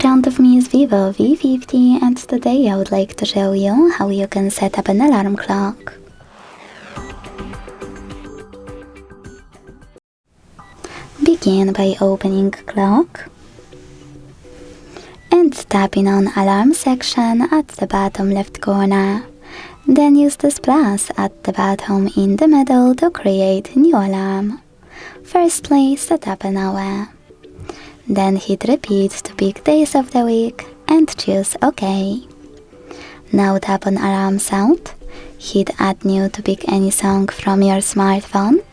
front of me is VIVO V50 and today I would like to show you how you can set up an alarm clock. Begin by opening clock and tapping on alarm section at the bottom left corner. Then use this plus at the bottom in the middle to create new alarm. Firstly, set up an hour. Then hit repeat to pick days of the week and choose OK. Now tap on alarm sound, hit add new to pick any song from your smartphone,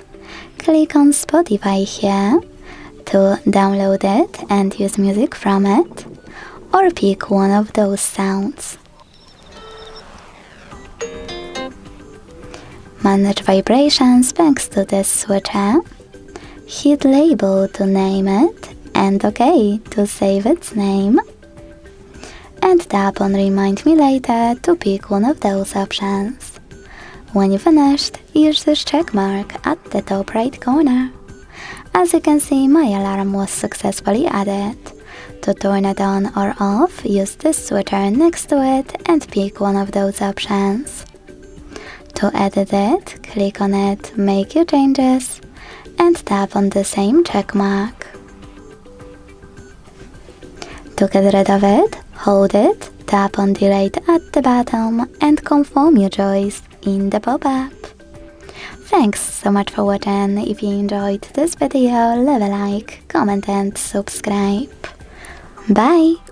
click on Spotify here to download it and use music from it, or pick one of those sounds. Manage vibrations thanks to this switcher. Hit label to name it and OK to save its name. And tap on remind me later to pick one of those options. When you finished, use this check mark at the top right corner. As you can see, my alarm was successfully added. To turn it on or off, use this switcher next to it and pick one of those options. To edit it, click on it, make your changes, and tap on the same check mark. To get rid of it, hold it, tap on delete at the bottom and confirm your choice in the pop-up. Thanks so much for watching. If you enjoyed this video, leave a like, comment and subscribe. Bye!